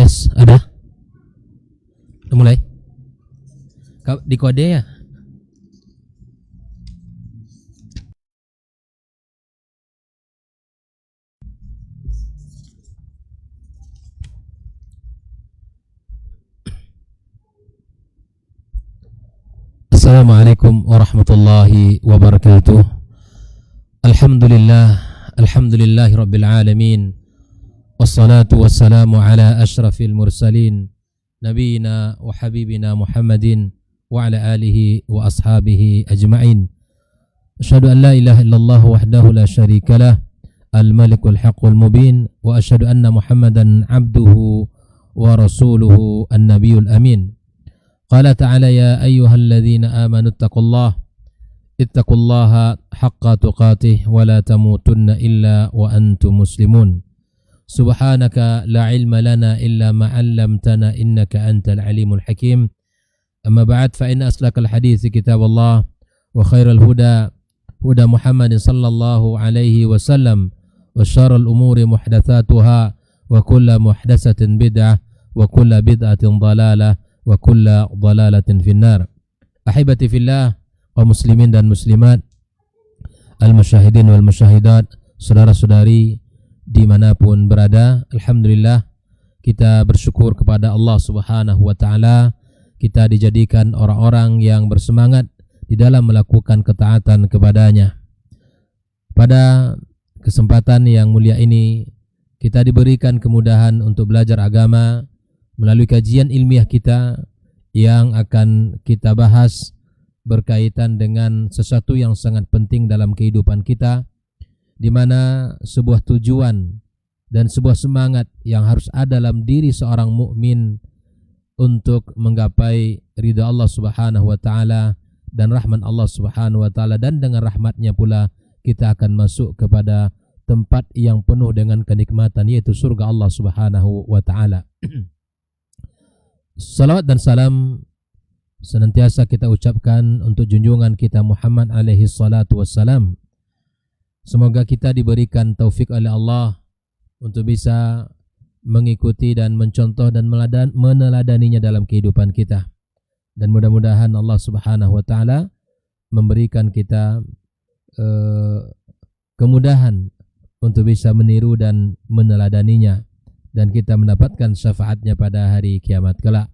Tes, ada? Udah mulai? Di kode ya? Assalamualaikum warahmatullahi wabarakatuh. Alhamdulillahi rabbil alamin. Wassalatu wassalamu ala ashrafil mursalin nabiyina wa habibina Muhammadin wa ala alihi wa ashabihi ajma'in. Asyhadu an la ilaha illallah wahdahu la syarika lah, al-malikul haqqul mubin, wa asyhadu anna Muhammadan abduhu wa rasuluhu an-nabiyul amin. Qala ta'ala ya ayyuhalladzina amanu ittaqullaha haqqa tuqatih wa la tamutunna illa wa antum muslimun. Subhanaka la ilma lana illa ma 'allamtana innaka antal alimul hakim. Amma ba'd, fa inna asdaqal hadits kitabullah wa khairal huda huda Muhammadin sallallahu alaihi wasallam wa syarrul umuri muhdatsatuha wa kullu muhdatsatin bid'ah wa kullu bid'atin dhalalah wa kullu dhalalatin finnar. Ahibati fillah, kaum muslimin dan muslimat, al-musyahidin wal musyahidat, saudara-saudari dimanapun berada, alhamdulillah kita bersyukur kepada Allah Subhanahu wa ta'ala. Kita dijadikan orang-orang yang bersemangat di dalam melakukan ketaatan kepadanya. Pada kesempatan yang mulia ini, kita diberikan kemudahan untuk belajar agama melalui kajian ilmiah kita yang akan kita bahas berkaitan dengan sesuatu yang sangat penting dalam kehidupan kita, di mana sebuah tujuan dan sebuah semangat yang harus ada dalam diri seorang mukmin untuk menggapai ridha Allah Subhanahu wa taala dan rahmat Allah Subhanahu wa taala, dan dengan rahmatnya pula kita akan masuk kepada tempat yang penuh dengan kenikmatan, yaitu surga Allah Subhanahu wa taala. Salawat dan salam senantiasa kita ucapkan untuk junjungan kita Muhammad alaihi salatu wassalam. Semoga kita diberikan taufik oleh Allah untuk bisa mengikuti dan mencontoh dan meneladaninya dalam kehidupan kita. Dan mudah-mudahan Allah Subhanahu wa taala memberikan kita kemudahan untuk bisa meniru dan meneladaninya, dan kita mendapatkan syafaatnya pada hari kiamat kelak.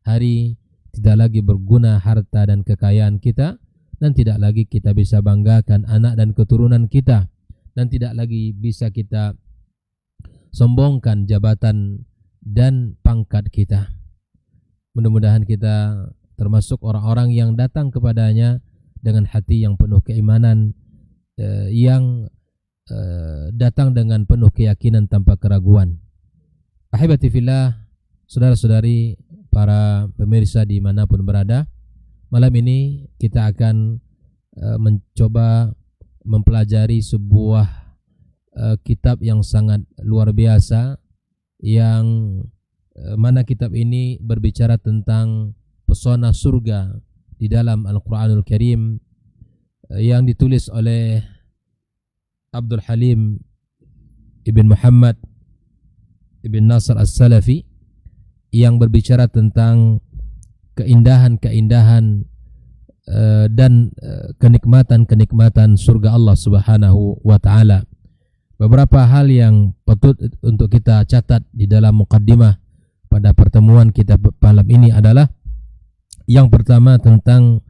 Hari tidak lagi berguna harta dan kekayaan kita, dan tidak lagi kita bisa banggakan anak dan keturunan kita, dan tidak lagi bisa kita sombongkan jabatan dan pangkat kita. Mudah-mudahan kita termasuk orang-orang yang datang kepadanya dengan hati yang penuh keimanan, yang datang dengan penuh keyakinan tanpa keraguan. Ahibati fillah, saudara-saudari, para pemirsa dimanapun berada, malam ini kita akan mencoba mempelajari sebuah kitab yang sangat luar biasa, yang mana kitab ini berbicara tentang pesona surga di dalam Al-Quranul Karim, yang ditulis oleh Abdul Halim Ibn Muhammad Ibn Nasr As-Salafi, yang berbicara tentang keindahan-keindahan dan kenikmatan-kenikmatan surga Allah Subhanahu wa ta'ala. Beberapa hal yang patut untuk kita catat di dalam muqaddimah pada pertemuan kita malam ini adalah, yang pertama tentang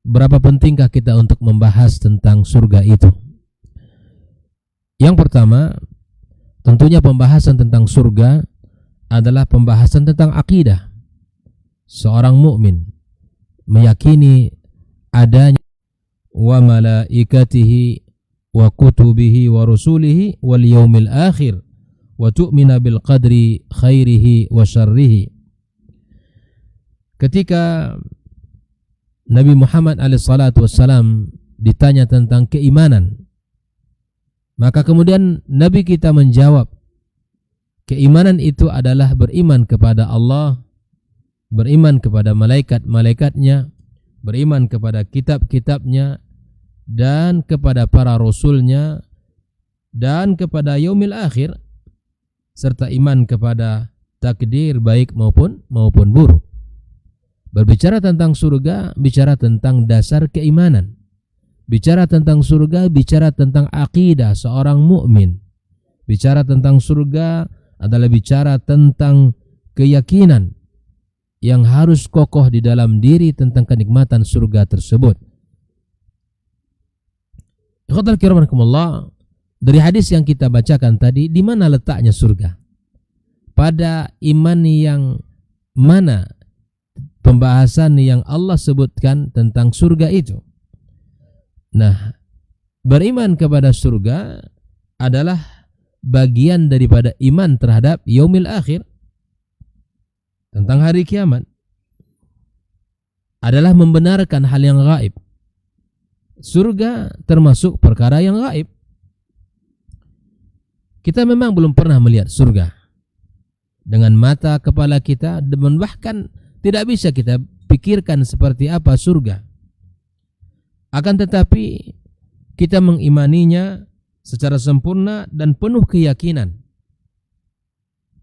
berapa pentingkah kita untuk membahas tentang surga itu. Yang pertama, tentunya pembahasan tentang surga adalah pembahasan tentang akidah. Seorang mukmin meyakini adanya wa malaikatihi wa kutubihi wa rusulihi wal yaumil akhir wa tu'mina bil qadri khairihi wa syarrihi. Ketika Nabi Muhammad alaihissalatu wassalam ditanya tentang keimanan, maka kemudian Nabi kita menjawab, keimanan itu adalah beriman kepada Allah, beriman kepada malaikat-malaikatnya, beriman kepada kitab-kitabnya, dan kepada para rasulnya, dan kepada yaumil akhir, serta iman kepada takdir baik maupun buruk. Berbicara tentang surga, bicara tentang dasar keimanan. Bicara tentang surga, bicara tentang akidah seorang mukmin. Bicara tentang surga adalah bicara tentang keyakinan yang harus kokoh di dalam diri tentang kenikmatan surga tersebut. Ikhwatal kiram rahimakumullah, dari hadis yang kita bacakan tadi, di mana letaknya surga? Pada iman yang mana pembahasan yang Allah sebutkan tentang surga itu? Nah, beriman kepada surga adalah bagian daripada iman terhadap yaumil akhir, tentang hari kiamat, adalah membenarkan hal yang gaib. Surga termasuk perkara yang gaib. Kita memang belum pernah melihat surga dengan mata kepala kita, dan bahkan tidak bisa kita pikirkan seperti apa surga. Akan tetapi kita mengimaninya secara sempurna dan penuh keyakinan.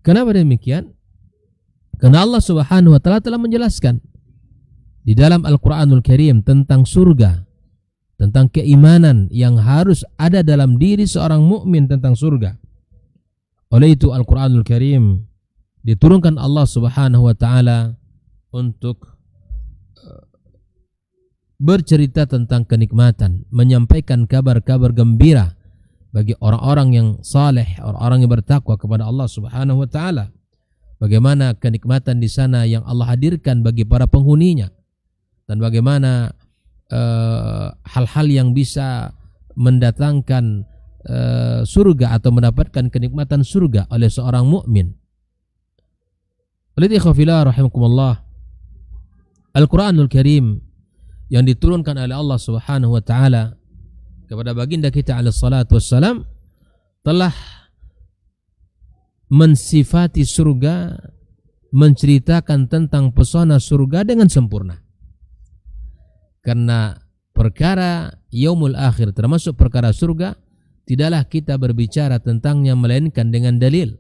Kenapa demikian? Karena Allah Subhanahu wa taala telah menjelaskan di dalam Al-Qur'anul Karim tentang surga, tentang keimanan yang harus ada dalam diri seorang mukmin tentang surga. Oleh itu Al-Qur'anul Karim diturunkan Allah Subhanahu wa taala untuk bercerita tentang kenikmatan, menyampaikan kabar-kabar gembira bagi orang-orang yang saleh, orang-orang yang bertakwa kepada Allah Subhanahu wa taala. Bagaimana kenikmatan di sana yang Allah hadirkan bagi para penghuninya, dan bagaimana hal-hal yang bisa mendatangkan surga atau mendapatkan kenikmatan surga oleh seorang mukmin. Oleh itu ikhwafillah rahimakumullah, Al-Qur'anul Karim yang diturunkan oleh Allah Subhanahu wa taala kepada baginda kita alaihi salatu wassalam telah mensifati surga, menceritakan tentang pesona surga dengan sempurna. Karena perkara yaumul akhir termasuk perkara surga, tidaklah kita berbicara tentangnya melainkan dengan dalil.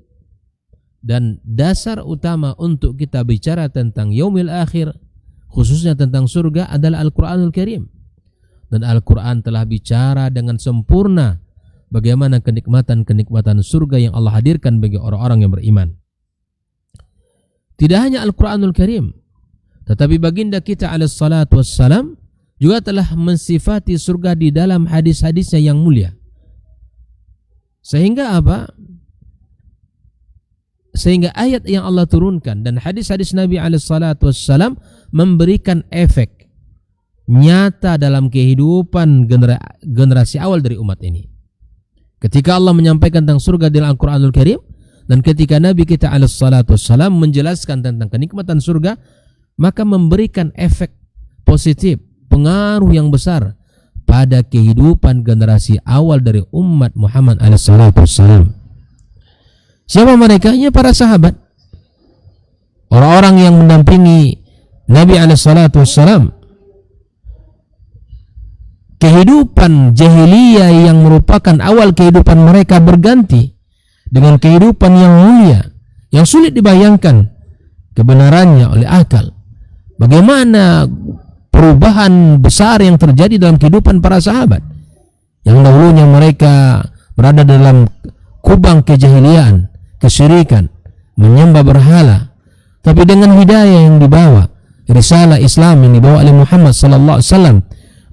Dan dasar utama untuk kita bicara tentang yaumul akhir, khususnya tentang surga, adalah Al-Qur'anul Karim. Dan Al-Quran telah bicara dengan sempurna bagaimana kenikmatan-kenikmatan surga yang Allah hadirkan bagi orang-orang yang beriman. Tidak hanya Al-Quranul Karim, tetapi baginda kita alaihi salatu wassalam juga telah mensifati surga di dalam hadis-hadisnya yang mulia. Sehingga apa? Sehingga ayat yang Allah turunkan dan hadis-hadis Nabi alaihi salatu wassalam memberikan efek nyata dalam kehidupan generasi awal dari umat ini. Ketika Allah menyampaikan tentang surga dalam Al-Quranul Karim, dan ketika Nabi kita alaihi salatu wassalam menjelaskan tentang kenikmatan surga, maka memberikan efek positif, pengaruh yang besar pada kehidupan generasi awal dari umat Muhammad alaihi salatu wassalam. Siapa mereka? Ya, para sahabat, orang-orang yang mendampingi Nabi alaihi salatu wassalam. Kehidupan jahiliyah yang merupakan awal kehidupan mereka berganti dengan kehidupan yang mulia, yang sulit dibayangkan kebenarannya oleh akal. Bagaimana perubahan besar yang terjadi dalam kehidupan para sahabat yang dahulunya mereka berada dalam kubang kejahiliaan, kesyirikan, menyembah berhala, tapi dengan hidayah yang dibawa, risalah Islam yang dibawa oleh Muhammad sallallahu alaihi wasallam,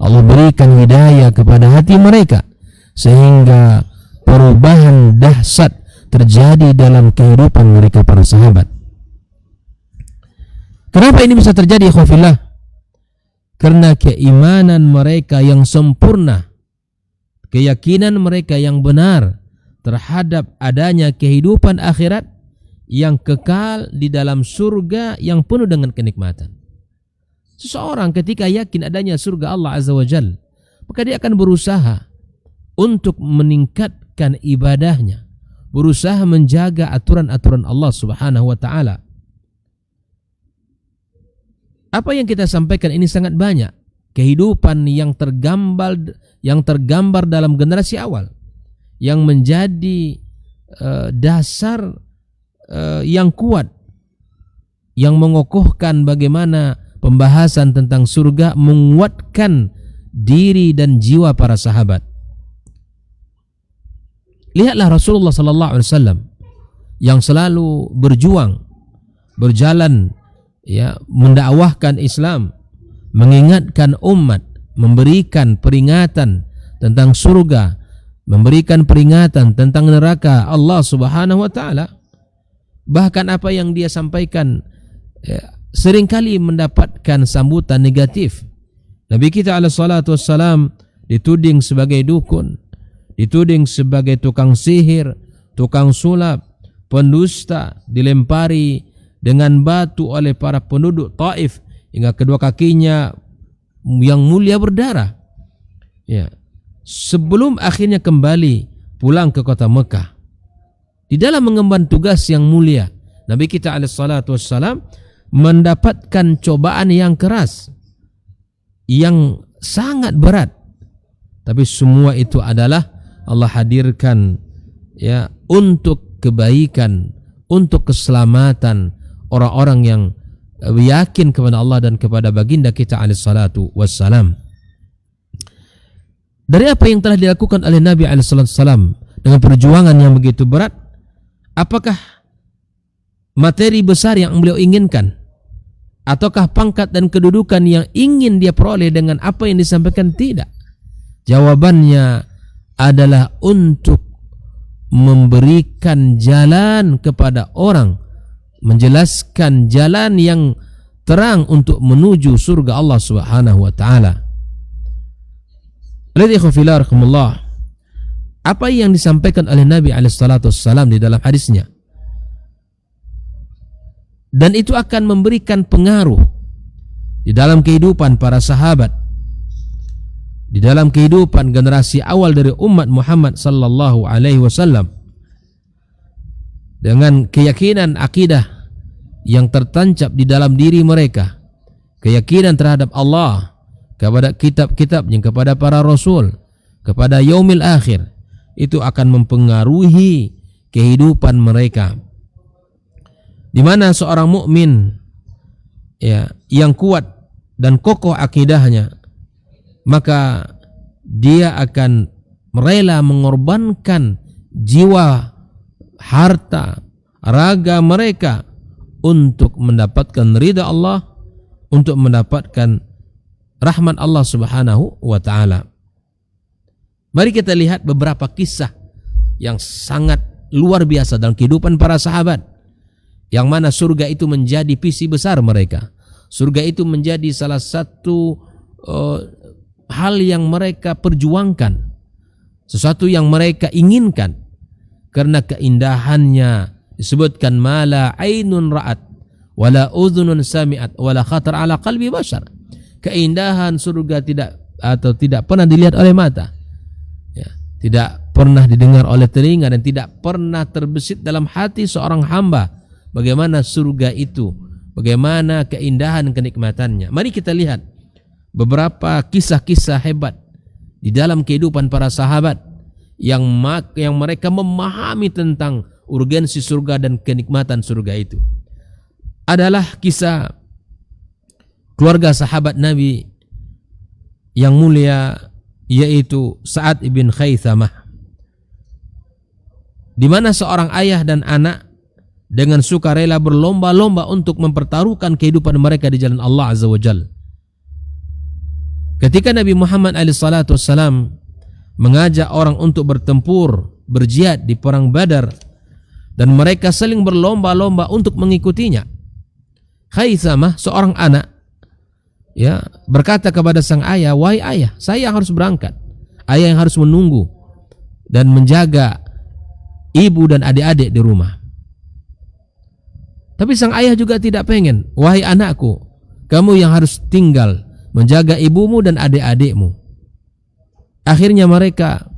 Allah berikan hidayah kepada hati mereka sehingga perubahan dahsyat terjadi dalam kehidupan mereka para sahabat. Kenapa ini bisa terjadi, ikhwafillah? Karena keimanan mereka yang sempurna, keyakinan mereka yang benar terhadap adanya kehidupan akhirat yang kekal di dalam surga yang penuh dengan kenikmatan. Seseorang ketika yakin adanya surga Allah Azza wa Jalla, maka dia akan berusaha untuk meningkatkan ibadahnya, berusaha menjaga aturan-aturan Allah Subhanahu wa taala. Apa yang kita sampaikan ini sangat banyak kehidupan yang tergambar dalam generasi awal yang menjadi dasar yang kuat yang mengokohkan bagaimana pembahasan tentang surga menguatkan diri dan jiwa para sahabat. Lihatlah Rasulullah sallallahu alaihi wasallam yang selalu berjuang, berjalan ya, mendakwahkan Islam, mengingatkan umat, memberikan peringatan tentang surga, memberikan peringatan tentang neraka Allah Subhanahu wa taala. Bahkan apa yang dia sampaikan seringkali mendapatkan sambutan negatif. Nabi kita alaihi salatu wassalam dituding sebagai dukun, dituding sebagai tukang sihir, tukang sulap, pendusta, dilempari dengan batu oleh para penduduk Taif hingga kedua kakinya yang mulia berdarah. Ya. Sebelum akhirnya kembali pulang ke kota Mekah, di dalam mengemban tugas yang mulia, Nabi kita alaihi salatu wassalam mendapatkan cobaan yang keras, yang sangat berat. Tapi semua itu adalah Allah hadirkan ya untuk kebaikan, untuk keselamatan orang-orang yang yakin kepada Allah dan kepada baginda kita alaihi salatu wassalam. Dari apa yang telah dilakukan oleh Nabi alaihi salatu wassalam dengan perjuangan yang begitu berat, apakah materi besar yang beliau inginkan, ataukah pangkat dan kedudukan yang ingin dia peroleh dengan apa yang disampaikan? Tidak. Jawabannya adalah untuk memberikan jalan kepada orang, menjelaskan jalan yang terang untuk menuju surga Allah Subhanahu wa taala. Apa yang disampaikan oleh Nabi alaihi salatu wassalam di dalam hadisnya, dan itu akan memberikan pengaruh di dalam kehidupan para sahabat, di dalam kehidupan generasi awal dari umat Muhammad sallallahu alaihi wasallam, dengan keyakinan akidah yang tertancap di dalam diri mereka, keyakinan terhadap Allah, kepada kitab-kitabnya, kepada para rasul, kepada yaumil akhir, itu akan mempengaruhi kehidupan mereka. Di mana seorang mukmin ya yang kuat dan kokoh akidahnya, maka dia akan rela mengorbankan jiwa, harta, raga mereka untuk mendapatkan ridha Allah, untuk mendapatkan rahmat Allah Subhanahu wa taala. Mari kita lihat beberapa kisah yang sangat luar biasa dalam kehidupan para sahabat, yang mana surga itu menjadi visi besar mereka. Surga itu menjadi salah satu hal yang mereka perjuangkan, sesuatu yang mereka inginkan, karena keindahannya disebutkan mala ainun ra'at wala udhunun sami'at wala khatar ala qalbi bashar. Keindahan surga tidak pernah dilihat oleh mata, ya, tidak pernah didengar oleh telinga, dan tidak pernah terbesit dalam hati seorang hamba bagaimana surga itu, bagaimana keindahan kenikmatannya. Mari kita lihat beberapa kisah-kisah hebat di dalam kehidupan para sahabat yang mereka memahami tentang urgensi surga dan kenikmatan surga itu. Adalah kisah keluarga sahabat Nabi yang mulia, yaitu Sa'ad ibn Khaythamah, di mana seorang ayah dan anak dengan sukarela berlomba-lomba untuk mempertaruhkan kehidupan mereka di jalan Allah Azza wa Jalla. Ketika Nabi Muhammad SAW mengajak orang untuk bertempur, berjihad di perang Badar, dan mereka saling berlomba-lomba untuk mengikutinya, Khaythamah, seorang anak, ya, berkata kepada sang ayah, "Wahai ayah, saya harus berangkat. Ayah yang harus menunggu dan menjaga ibu dan adik-adik di rumah." Tapi sang ayah juga tidak pengen. "Wahai anakku, kamu yang harus tinggal menjaga ibumu dan adik-adikmu." Akhirnya mereka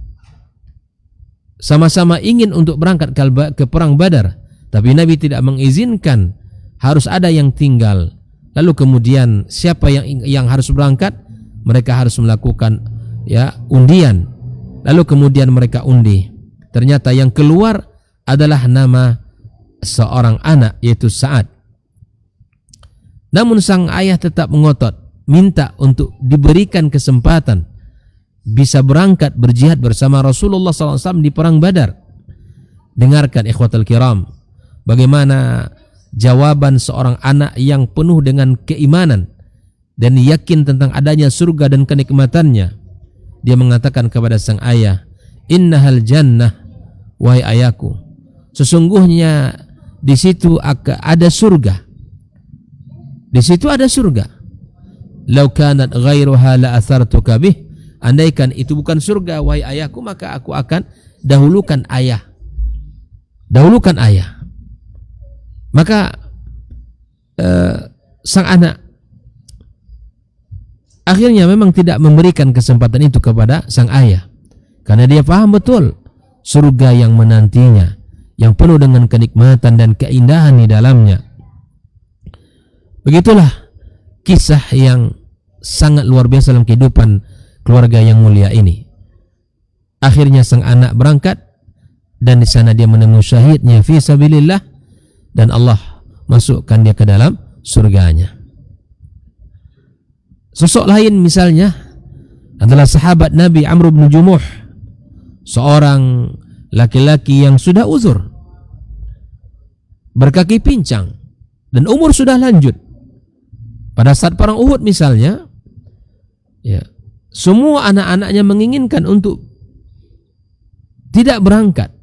sama-sama ingin untuk berangkat ke perang Badar, tapi Nabi tidak mengizinkan, harus ada yang tinggal. Lalu kemudian siapa yang harus berangkat? Mereka harus melakukan ya undian. Lalu kemudian mereka undi. Ternyata yang keluar adalah nama seorang anak yaitu Sa'ad. Namun sang ayah tetap mengotot, minta untuk diberikan kesempatan bisa berangkat berjihad bersama Rasulullah SAW di perang Badar. Dengarkan ikhwatul kiram, bagaimana jawaban seorang anak yang penuh dengan keimanan dan yakin tentang adanya surga dan kenikmatannya. Dia mengatakan kepada sang ayah, innahal jannah, wahai ayahku, sesungguhnya di situ ada surga. Di situ ada surga. Lau kanat ghairuha la athartuka bih. Andaikan itu bukan surga, wahai ayahku, maka aku akan dahulukan ayah. Dahulukan ayah. Maka sang anak akhirnya memang tidak memberikan kesempatan itu kepada sang ayah, karena dia paham betul surga yang menantinya, yang penuh dengan kenikmatan dan keindahan di dalamnya. Begitulah kisah yang sangat luar biasa dalam kehidupan keluarga yang mulia ini. Akhirnya sang anak berangkat dan di sana dia menemui syahidnya fi sabilillah dan Allah masukkan dia ke dalam surganya. Sosok lain misalnya adalah sahabat Nabi Amr bin Jumuh, seorang laki-laki yang sudah uzur, berkaki pincang dan umur sudah lanjut. Pada saat perang Uhud misalnya, ya, semua anak-anaknya menginginkan untuk tidak berangkat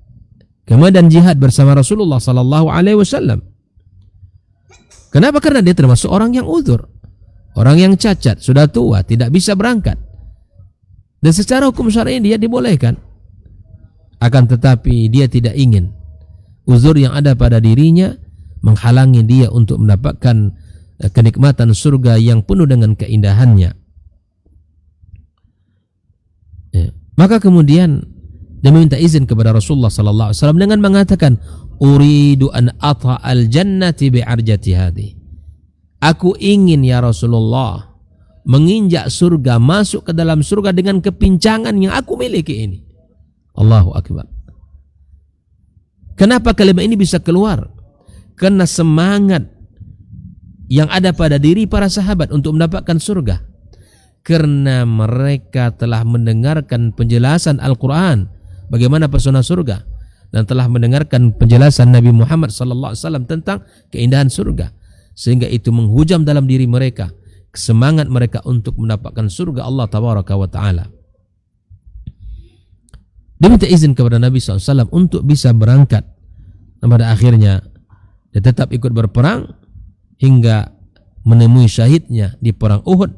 ke medan jihad bersama Rasulullah sallallahu alaihi wasallam. Kenapa? Karena dia termasuk orang yang uzur, orang yang cacat, sudah tua, tidak bisa berangkat. Dan secara hukum syar'i dia dibolehkan. Akan tetapi dia tidak ingin uzur yang ada pada dirinya menghalangi dia untuk mendapatkan kenikmatan surga yang penuh dengan keindahannya. Ya. Maka kemudian dia meminta izin kepada Rasulullah sallallahu alaihi wasallam dengan mengatakan, uridu an ata'al jannati bi'arjati hadi. Aku ingin ya Rasulullah menginjak surga, masuk ke dalam surga dengan kepincangan yang aku miliki ini. Allahu akbar. Kenapa kalimat ini bisa keluar? Karena semangat yang ada pada diri para sahabat untuk mendapatkan surga, karena mereka telah mendengarkan penjelasan Al-Quran bagaimana pesona surga, dan telah mendengarkan penjelasan Nabi Muhammad SAW tentang keindahan surga, sehingga itu menghujam dalam diri mereka semangat mereka untuk mendapatkan surga Allah Tabaraka wa Ta'ala. Dia minta izin kepada Nabi SAW untuk bisa berangkat, dan pada akhirnya dia tetap ikut berperang hingga menemui syahidnya di perang Uhud.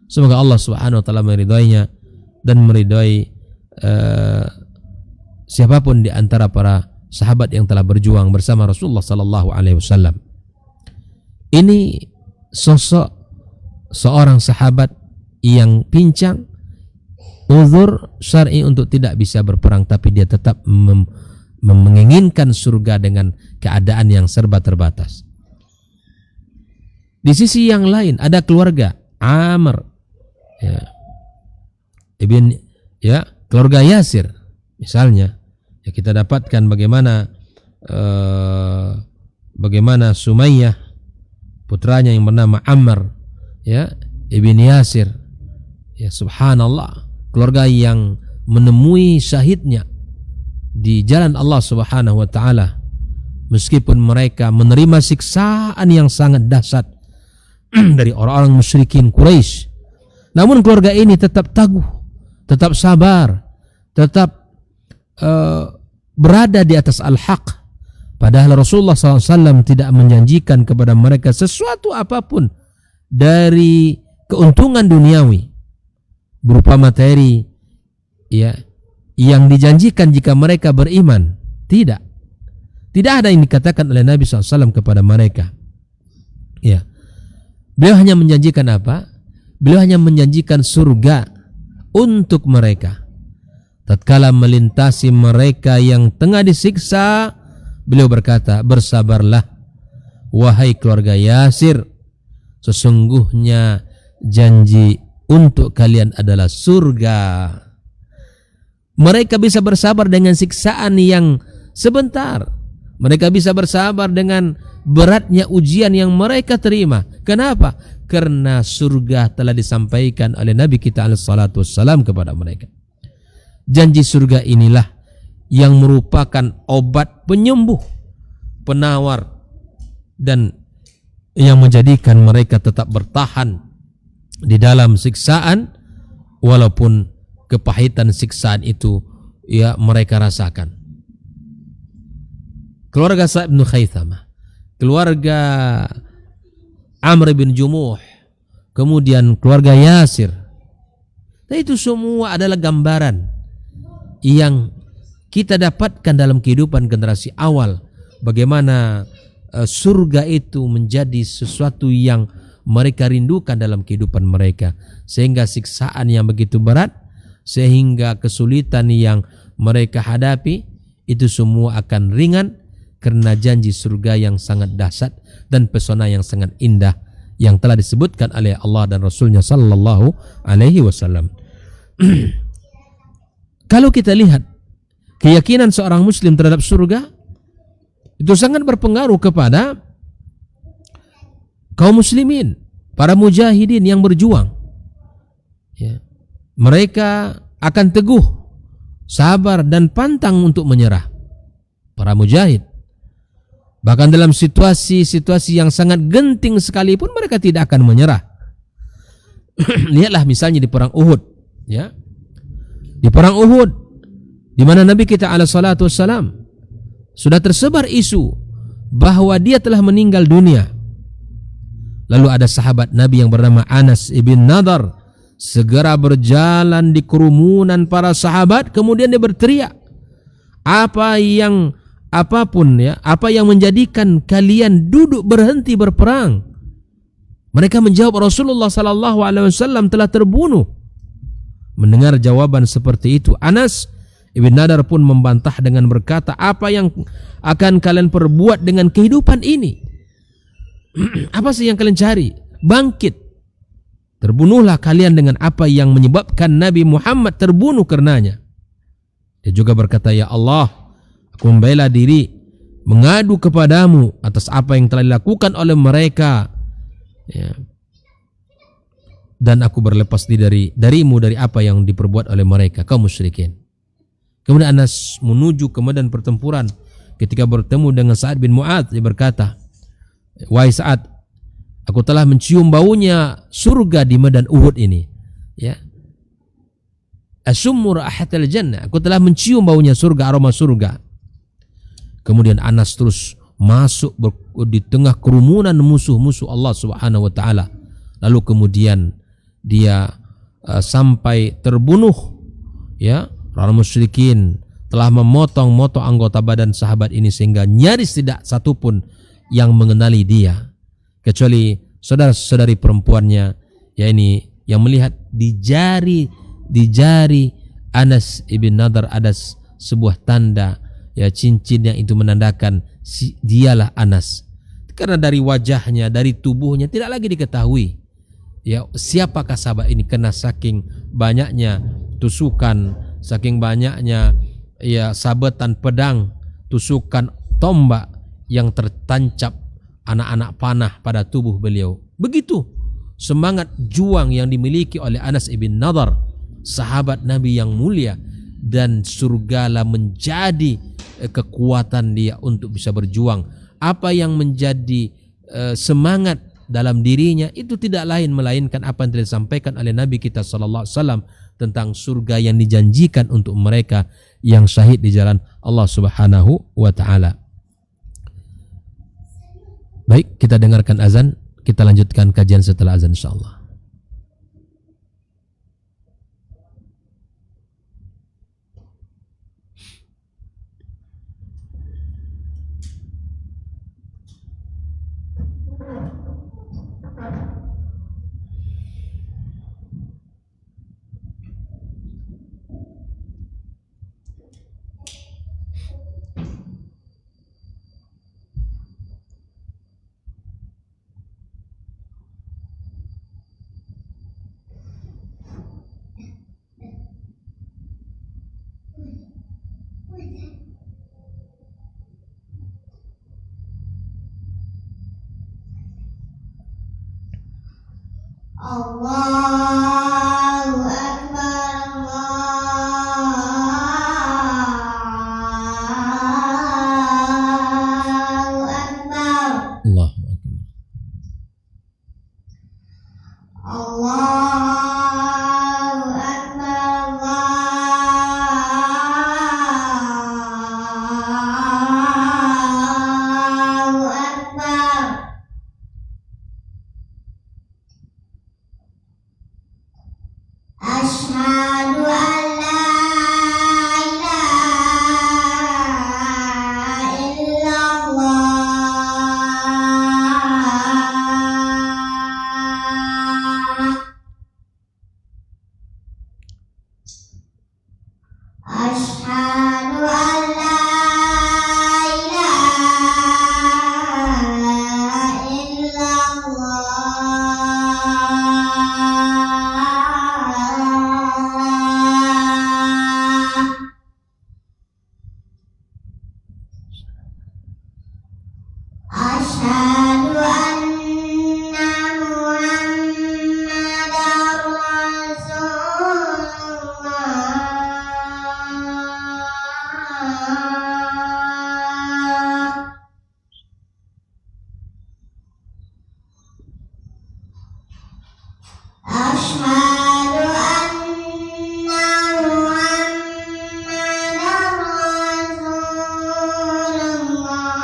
Semoga Allah Subhanahu wa taala meridainya dan meridai siapapun di antara para sahabat yang telah berjuang bersama Rasulullah sallallahu alaihi wasallam. Ini sosok seorang sahabat yang pincang, uzur syar'i untuk tidak bisa berperang, tapi dia tetap menginginkan surga dengan keadaan yang serba terbatas. Di sisi yang lain ada keluarga Amr, keluarga Yasir misalnya. Ya, kita dapatkan bagaimana Sumayyah putranya yang bernama Ammar, ibn Yasir, subhanallah, keluarga yang menemui syahidnya di jalan Allah Subhanahu wa taala, meskipun mereka menerima siksaan yang sangat dahsyat dari orang-orang musyrikin Quraisy. Namun keluarga ini tetap teguh, tetap sabar, tetap berada di atas al-haq. Padahal Rasulullah SAW tidak menjanjikan kepada mereka sesuatu apapun dari keuntungan duniawi berupa materi, yang dijanjikan jika mereka beriman. Tidak ada yang dikatakan oleh Nabi SAW kepada mereka. Beliau hanya menjanjikan apa? Beliau hanya menjanjikan surga untuk mereka. Tatkala melintasi mereka yang tengah disiksa, beliau berkata, bersabarlah wahai keluarga Yasir, sesungguhnya janji untuk kalian adalah surga. Mereka bisa bersabar dengan siksaan yang sebentar, Mereka bisa bersabar dengan beratnya ujian yang mereka terima. Kenapa? Karena surga telah disampaikan oleh Nabi kita alaihissalatu wassalam kepada mereka. Janji surga inilah yang merupakan obat penyembuh, penawar, dan yang menjadikan mereka tetap bertahan di dalam siksaan, walaupun kepahitan siksaan itu ya mereka rasakan. Keluarga Sa'ib bin Khaythamah, keluarga Amr bin Jumuh, kemudian keluarga Yasir. Nah, itu semua adalah gambaran yang kita dapatkan dalam kehidupan generasi awal. Bagaimana surga itu menjadi sesuatu yang mereka rindukan dalam kehidupan mereka. Sehingga siksaan yang begitu berat, sehingga kesulitan yang mereka hadapi, itu semua akan ringan karena janji surga yang sangat dahsyat dan pesona yang sangat indah yang telah disebutkan oleh Allah dan Rasulnya sallallahu alaihi wasallam. Kalau kita lihat keyakinan seorang muslim terhadap surga, itu sangat berpengaruh kepada kaum muslimin, para mujahidin yang berjuang. Ya. Mereka akan teguh, sabar dan pantang untuk menyerah. Para mujahid. Bahkan dalam situasi-situasi yang sangat genting sekalipun mereka tidak akan menyerah. Lihatlah misalnya di perang Uhud, ya. Di perang Uhud, di mana Nabi kita alaihissalatu wassalam sudah tersebar isu bahwa dia telah meninggal dunia. Lalu ada sahabat Nabi yang bernama Anas ibn Nadar segera berjalan di kerumunan para sahabat, kemudian dia berteriak, apa yang menjadikan kalian duduk berhenti berperang? Mereka menjawab, Rasulullah sallallahu alaihi wasallam telah terbunuh. Mendengar jawaban seperti itu, Anas ibn Nadar pun membantah dengan berkata, apa yang akan kalian perbuat dengan kehidupan ini? Apa sih yang kalian cari? Bangkit. Terbunuhlah kalian dengan apa yang menyebabkan Nabi Muhammad terbunuh karenanya. Dia juga berkata, ya Allah, aku membela diri mengadu kepadamu atas apa yang telah dilakukan oleh mereka, ya. Dan aku berlepas diri darimu dari apa yang diperbuat oleh mereka, kaum musyrikin. Kemudian Anas menuju ke medan pertempuran. Ketika bertemu dengan Sa'ad bin Mu'adz, dia berkata, wahai Sa'ad, aku telah mencium baunya surga di medan Uhud ini, ya. Asummu ra'ahatal jannah, aku telah mencium baunya surga, aroma surga. Kemudian Anas terus masuk di tengah kerumunan musuh-musuh Allah Subhanahu wa taala. Lalu kemudian dia sampai terbunuh, ya. Orang musyrikin telah memotong-motong anggota badan sahabat ini sehingga nyaris tidak satupun yang mengenali dia, kecuali saudara-saudari perempuannya, ya, ini yang melihat di jari Anas ibn Nadar ada sebuah tanda, ya, cincin yang itu menandakan dialah Anas. Karena dari wajahnya, dari tubuhnya tidak lagi diketahui, ya, siapakah sahabat ini, karena saking banyaknya tusukan, saking banyaknya, ya, sabetan pedang, tusukan tombak yang tertancap anak-anak panah pada tubuh beliau. Begitu semangat juang yang dimiliki oleh Anas ibn Nadar, sahabat Nabi yang mulia, dan surgalah menjadi kekuatan dia untuk bisa berjuang. Apa yang menjadi semangat dalam dirinya itu tidak lain melainkan apa yang telah disampaikan oleh Nabi kita sallallahu alaihi wasallam tentang surga yang dijanjikan untuk mereka yang syahid di jalan Allah Subhanahu wa taala. Baik, kita dengarkan azan, kita lanjutkan kajian setelah azan insyaallah. Allahu Akbar, Allahu Akbar, Allahu Akbar. Allahu Akbar, Allahu Akbar. Asyhadu an la ilaha illallah. Asyhadu an la ilaha illallah. Asyhadu anna Muhammadar Rasulullah. Asyhadu anna Muhammadar Rasulullah.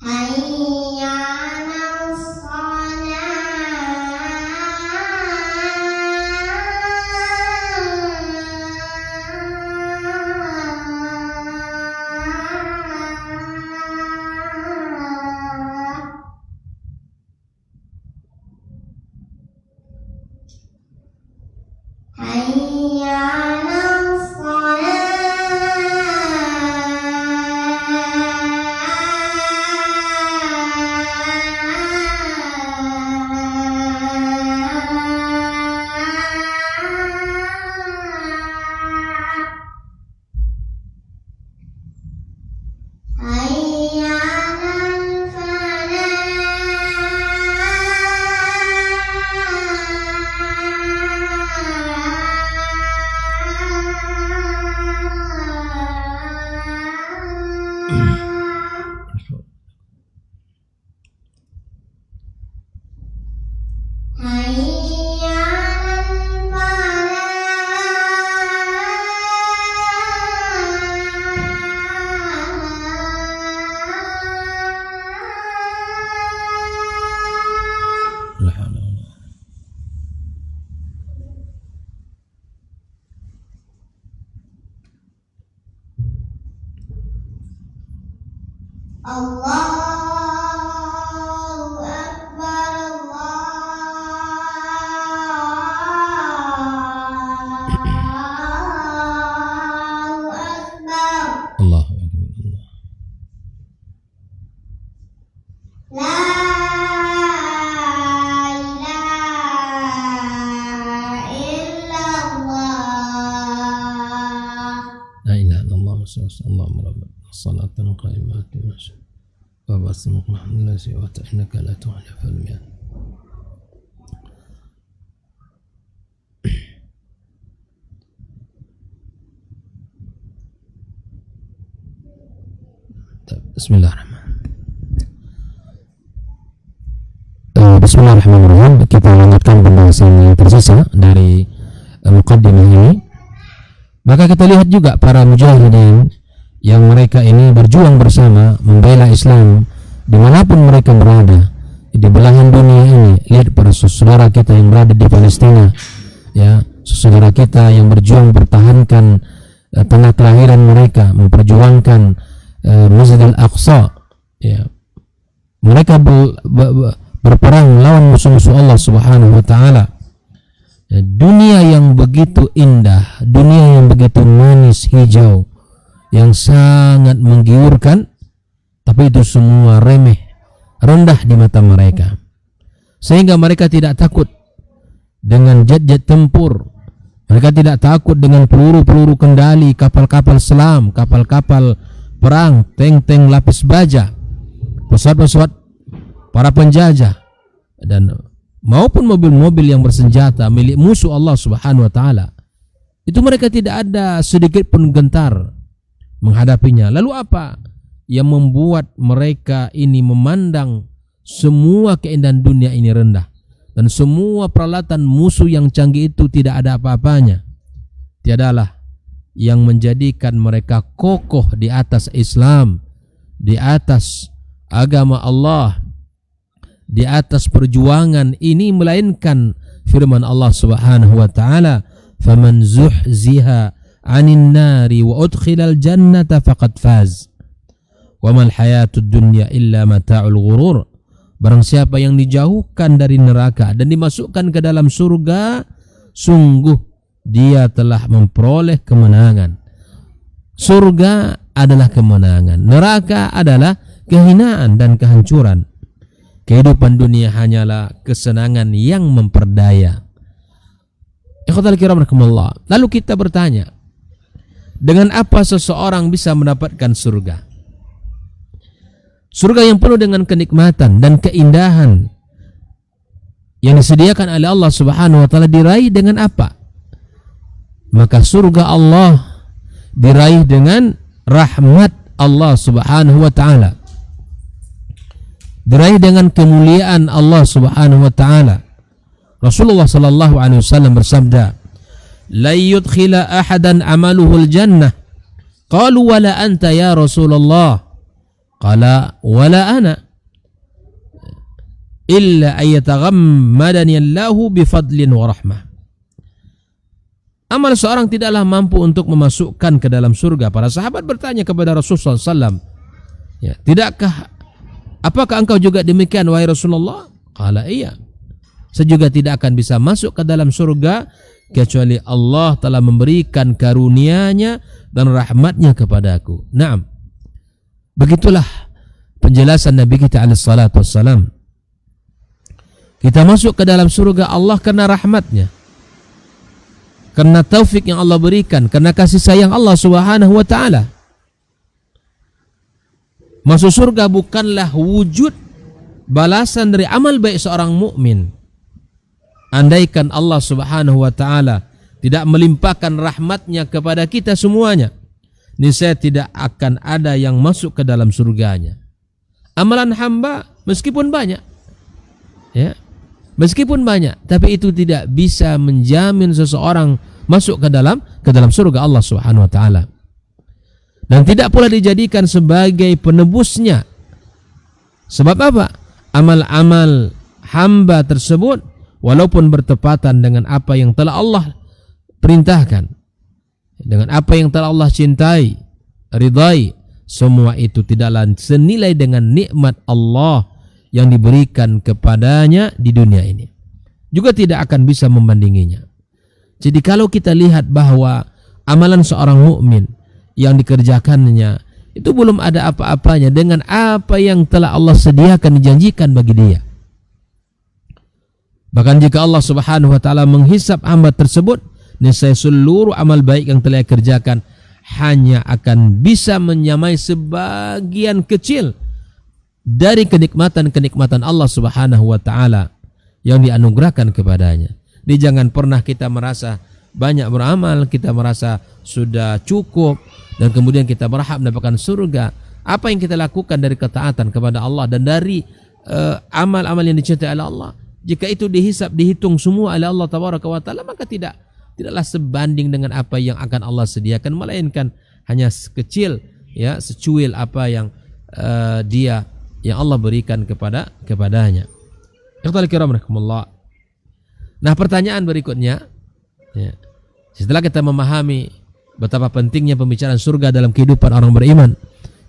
Hayya 'alas shalah. Hayya 'alas shalah. Hayya 'alal falah. Hayya 'alal falah. La haula wala quwwata. Allahu Akbar, Allahu Akbar. Allahu Akbar. La ilaha illallah. La ilaha illallah Allahumma rabbana salatan qaimatin wa basmu Muhammadan wa innaka la tuhlif al-mi'ad. Bismillahirrahmanirrahim. Bismillahirrahmanirrahim. Kita lanjutkan pembahasan yang tersisa dari muqaddimah ini. Maka kita lihat juga para mujahidin yang mereka ini berjuang bersama membela Islam dimanapun mereka berada di belahan dunia ini. Lihat para saudara kita yang berada di Palestina, ya, saudara kita yang berjuang pertahankan tanah kelahiran mereka, memperjuangkan Masjid Al-Aqsa, ya. Mereka berperang melawan musuh-musuh Allah Subhanahu wa taala. Dunia yang begitu indah, dunia yang begitu manis hijau, yang sangat menggiurkan, tapi itu semua remeh, rendah di mata mereka, sehingga mereka tidak takut dengan jet-jet tempur, Mereka tidak takut dengan peluru-peluru kendali, kapal-kapal selam, kapal-kapal perang, tank-tank lapis baja, pesawat-pesawat para penjajah, dan maupun mobil-mobil yang bersenjata milik musuh Allah Subhanahu wa taala. Itu mereka tidak ada sedikit pun gentar menghadapinya. Lalu apa yang membuat mereka ini memandang semua keindahan dunia ini rendah dan semua peralatan musuh yang canggih itu tidak ada apa-apanya? Tiadalah yang menjadikan mereka kokoh di atas Islam, di atas agama Allah, di atas perjuangan ini, melainkan firman Allah Subhanahu wa taala, "Faman zuhziha 'anil nari wa udkhilal jannata faqad faz. Wa mal hayatud dunya illa mata'ul ghurur." Barang siapa yang dijauhkan dari neraka dan dimasukkan ke dalam surga, sungguh dia telah memperoleh kemenangan. Surga adalah kemenangan, neraka adalah kehinaan dan kehancuran. Kehidupan dunia hanyalah kesenangan yang memperdaya. Ikhwatal kiram rahimakumullah. Lalu kita bertanya, dengan apa seseorang bisa mendapatkan surga? Surga yang penuh dengan kenikmatan dan keindahan yang disediakan oleh Allah Subhanahu wa taala diraih dengan apa? Maka surga Allah diraih dengan rahmat Allah Subhanahu wa taala. Diraih dengan kemuliaan Allah Subhanahu wa taala. Rasulullah sallallahu alaihi wasallam bersabda, "La yudkhila ahadan amaluhul jannah." Qalu wala anta ya Rasulullah. Qala wala ana illa ayataghammadani Allahu bifadlin wa rahmah. Amal seorang tidaklah mampu untuk memasukkan ke dalam surga. Para sahabat bertanya kepada Rasulullah SAW, ya, apakah engkau juga demikian wahai Rasulullah? Qala iya. Saya juga tidak akan bisa masuk ke dalam surga kecuali Allah telah memberikan karunia-Nya dan rahmat-Nya kepadaku. Naam. Begitulah penjelasan Nabi kita alaihi salatu wassalam. Kita masuk ke dalam surga Allah karena rahmatnya, karena taufik yang Allah berikan, karena kasih sayang Allah Subhanahu wa taala. Masuk surga bukanlah wujud balasan dari amal baik seorang mukmin. Andaikan Allah Subhanahu wa taala tidak melimpahkan rahmatnya kepada kita semuanya, niscaya tidak akan ada yang masuk ke dalam surganya. Amalan hamba meskipun banyak, ya, meskipun banyak, tapi itu tidak bisa menjamin seseorang masuk ke dalam surga Allah Subhanahu wa taala. Dan tidak pula dijadikan sebagai penebusnya. Sebab apa? Amal-amal hamba tersebut walaupun bertepatan dengan apa yang telah Allah perintahkan, dengan apa yang telah Allah cintai, ridai, semua itu tidaklah senilai dengan nikmat Allah yang diberikan kepadanya di dunia ini. Juga tidak akan bisa membandinginya. Jadi kalau kita lihat bahwa amalan seorang mukmin yang dikerjakannya itu belum ada apa-apanya dengan apa yang telah Allah sediakan, dijanjikan bagi dia. Bahkan jika Allah Subhanahu wa taala menghisap hamba tersebut, niscaya seluruh amal baik yang telah kerjakan hanya akan bisa menyamai sebagian kecil dari kenikmatan-kenikmatan Allah Subhanahu wa taala yang dianugerahkan kepadanya. Jadi jangan pernah kita merasa banyak beramal, kita merasa sudah cukup dan kemudian kita berharap mendapatkan surga. Apa yang kita lakukan dari ketaatan kepada Allah dan dari amal-amal yang dicintai oleh Allah, jika itu dihisap, dihitung semua oleh Allah Tabaraka wa taala, maka tidaklah sebanding dengan apa yang akan Allah sediakan, melainkan hanya sekecil, ya, secuil apa yang yang Allah berikan kepadanya. Ikhwatal kiram rahimakumullah. Nah, pertanyaan berikutnya, ya, setelah kita memahami betapa pentingnya pembicaraan surga dalam kehidupan orang beriman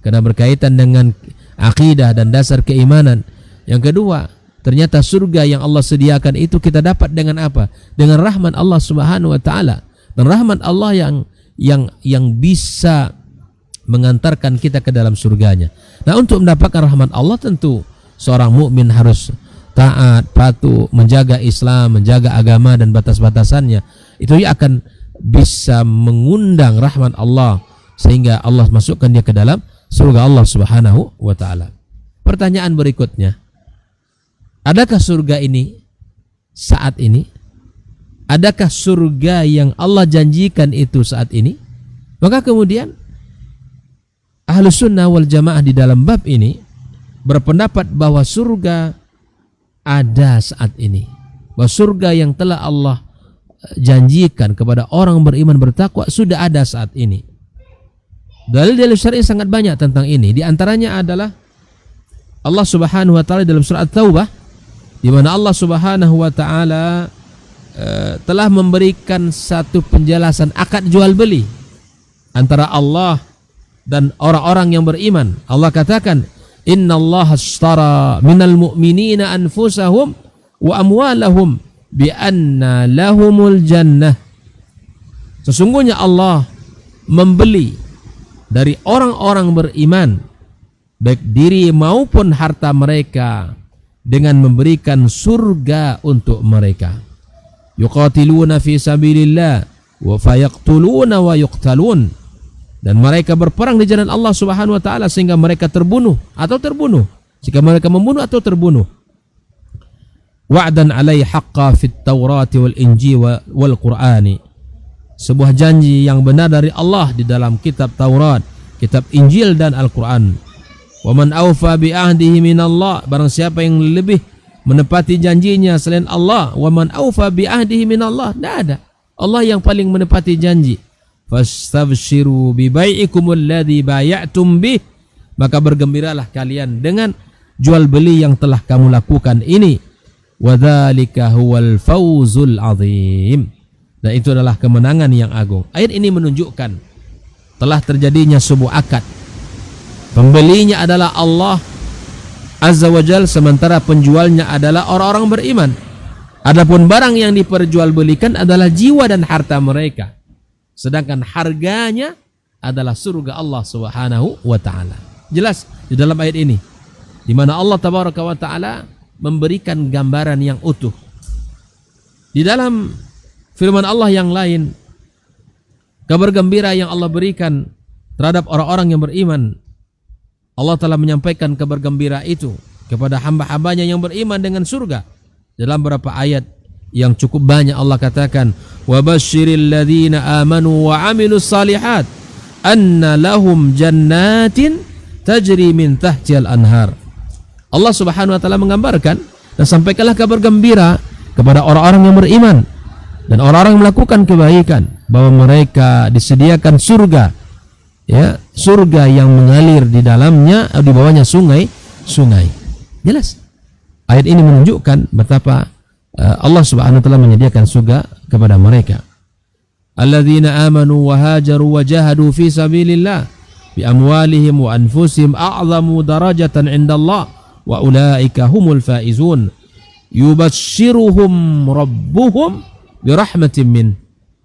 karena berkaitan dengan akidah dan dasar keimanan. Yang kedua, ternyata surga yang Allah sediakan itu kita dapat dengan apa? Dengan rahmat Allah Subhanahu wa taala. Dan rahmat Allah yang bisa mengantarkan kita ke dalam surganya. Nah, untuk mendapatkan rahmat Allah tentu seorang mukmin harus taat, patuh, menjaga Islam, menjaga agama dan batas-batasannya, itu dia akan bisa mengundang rahmat Allah sehingga Allah masukkan dia ke dalam surga Allah Subhanahu wa taala. Pertanyaan berikutnya, adakah surga ini saat ini? Adakah surga yang Allah janjikan itu saat ini? Maka kemudian Ahlus Sunnah wal Jamaah di dalam bab ini berpendapat bahwa surga ada saat ini, bahwa surga yang telah Allah janjikan kepada orang beriman bertakwa sudah ada saat ini. Dalil-dalil syar'i sangat banyak tentang ini. Di antaranya adalah Allah Subhanahu wa taala dalam surah At-Taubah, di mana Allah Subhanahu wa taala telah memberikan satu penjelasan akad jual beli antara Allah dan orang-orang yang beriman. Allah katakan, innallaha ashtara minal mu'minina anfusahum wa amwalahum bi anna lahumul jannah. Sesungguhnya Allah membeli dari orang-orang beriman baik diri maupun harta mereka dengan memberikan surga untuk mereka. Yuqatiluna fi sabilillah wa fayaqtuluna wa yuqtalun. Dan mereka berperang di jalan Allah Subhanahu wa taala sehingga mereka terbunuh atau terbunuh. Jika mereka membunuh atau terbunuh. Wa'dan 'alaihi haqqan fit Taurati wal Injil wal Qur'ani. Sebuah janji yang benar dari Allah di dalam kitab Taurat, kitab Injil dan Al-Qur'an. Wa man awfa bi ahdihi minallah, barang siapa yang lebih menepati janjinya selain Allah, wa man awfa bi ahdihi minallah, tidak ada. Allah yang paling menepati janji. Fastabshiru bi bai'ikumul ladzi bay'atum bih, maka bergembiralah kalian dengan jual beli yang telah kamu lakukan ini. Wa dzalika huwal fawzul azim, dan itu adalah kemenangan yang agung. Ayat ini menunjukkan telah terjadinya sebuah akad. Pembelinya adalah Allah Azza wa Jalla, sementara penjualnya adalah orang-orang beriman. Adapun barang yang diperjualbelikan adalah jiwa dan harta mereka, sedangkan harganya adalah surga Allah Subhanahu wa taala. Jelas di dalam ayat ini di mana Allah Tabaraka wa taala memberikan gambaran yang utuh. Di dalam firman Allah yang lain, kabar gembira yang Allah berikan terhadap orang-orang yang beriman, Allah telah menyampaikan kabar gembira itu kepada hamba-hambanya yang beriman dengan surga. Dalam beberapa ayat yang cukup banyak Allah katakan, wa basyiril ladzina amanu wa amilus salihat anna lahum jannatin tajri min tahtihal anhar. Allah Subhanahu wa taala menggambarkan dan sampaikanlah kabar gembira kepada orang-orang yang beriman dan orang-orang yang melakukan kebaikan bahwa mereka disediakan surga, ya, surga yang mengalir di dalamnya di bawahnya sungai-sungai. Jelas. Ayat ini menunjukkan betapa Allah Subhanahu wa taala menyediakan surga kepada mereka. Alladzina amanu wa hajaru wa jahadu fi sabilillah bi amwalihim wa anfusihim a'zamu darajatan 'indallah wa ulaika humul faizun. Yubasyshiruhum rabbuhum bi rahmatin min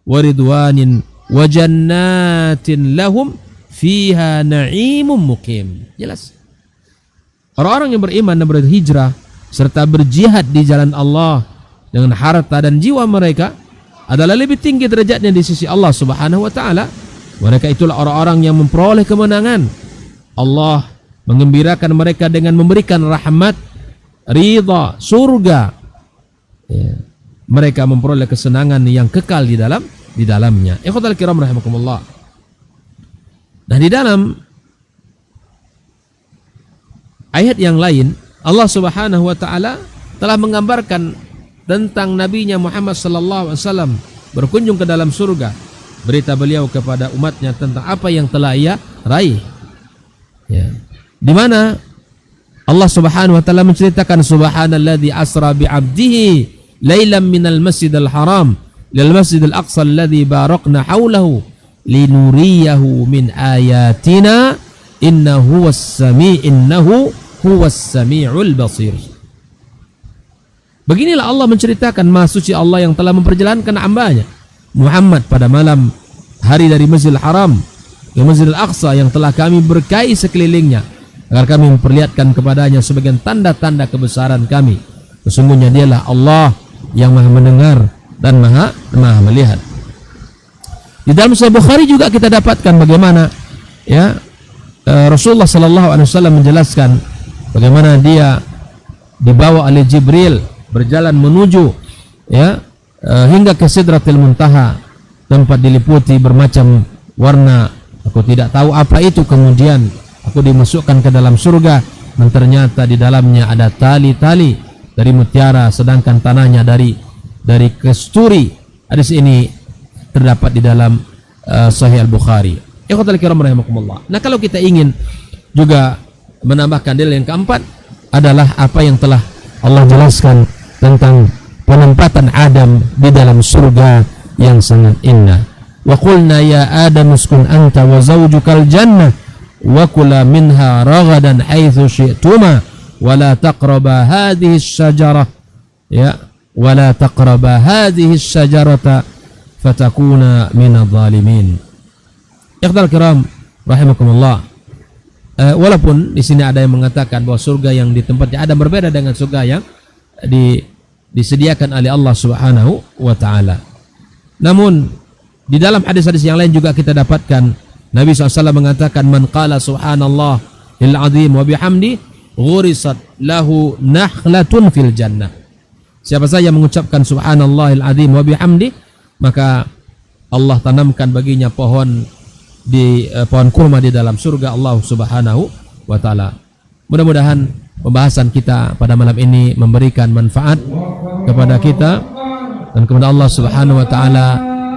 wa ridwanin wa jannatin lahum fiha na'imun muqim. Jelas. Orang-orang yang beriman dan berhijrah serta berjihad di jalan Allah dengan harta dan jiwa mereka adalah lebih tinggi derajatnya di sisi Allah Subhanahu wa taala. Mereka itulah orang-orang yang memperoleh kemenangan. Allah menggembirakan mereka dengan memberikan rahmat, ridha, surga. Ya. Mereka memperoleh kesenangan yang kekal di dalamnya. Ikhwatal kiram rahimakumullah. Nah, di dalam ayat yang lain Allah Subhanahu wa taala telah menggambarkan tentang nabinya Muhammad sallallahu alaihi wasallam berkunjung ke dalam surga. Berita beliau kepada umatnya tentang apa yang telah ia raih. Ya. Di mana Allah Subhanahu wa taala menceritakan subhanalladzi asra bi 'abdihi lailan minal masjidil haram lil masjidil aqsa alladzi barakna haulahu linuriyahu min ayatina innahu huwas sami'ul basir. Beginilah Allah menceritakan Maha Suci Allah yang telah memperjalankan hambanya Muhammad pada malam hari dari Masjidil Haram ke Masjidil Aqsa yang telah kami berkahi sekelilingnya agar kami memperlihatkan kepadanya sebagian tanda-tanda kebesaran kami. Sesungguhnya dialah Allah yang maha mendengar dan maha melihat. Di dalam Sahih Bukhari juga kita dapatkan bagaimana ya Rasulullah sallallahu alaihi wasallam menjelaskan bagaimana dia dibawa oleh Jibril berjalan menuju ya hingga ke Sidratil Muntaha, tempat diliputi bermacam warna. Aku tidak tahu apa itu. Kemudian aku dimasukkan ke dalam surga dan ternyata di dalamnya ada tali-tali dari mutiara, sedangkan tanahnya dari kasturi. Hadis ini terdapat di dalam Sahih Al-Bukhari. Ikhwatal kiram rahimakumullah. Nah, kalau kita ingin juga menambahkan dalil yang keempat adalah apa yang telah Allah jelaskan tentang penempatan Adam di dalam surga yang sangat indah. Wa qulna ya Adam uskun anta wa zawjukal jannah wa kula minha ragadan haitsu syi'tuma wa la taqraba hadhihi asy-syajarah ya wa la taqraba hadhihi asy-syajarata fatakuna minadh dhalimin. Ikhwal kiram rahimakumullah. Walaupun di sini ada yang mengatakan bahwa surga yang di tempatnya Adam berbeda dengan surga yang disediakan oleh Allah Subhanahu wa taala. Namun di dalam hadis-hadis yang lain juga kita dapatkan Nabi SAW mengatakan man qala subhanallah il azim wa bihamdi ghurisat lahu nakhlatun fil jannah. Siapa saja mengucapkan subhanallah il azim wa bihamdi, maka Allah tanamkan baginya pohon kurma di dalam surga Allah Subhanahu wa taala. Mudah-mudahan pembahasan kita pada malam ini memberikan manfaat kepada kita dan kepada Allah Subhanahu wa taala,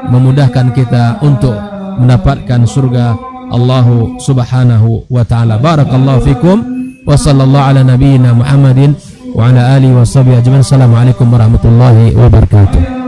memudahkan kita untuk mendapatkan surga Allah Subhanahu wa taala. Barakallahu fikum wa sallallahu ala nabiyyina Muhammadin wa ala alihi wa sahbihi ajma'in. Assalamualaikum warahmatullahi wabarakatuh.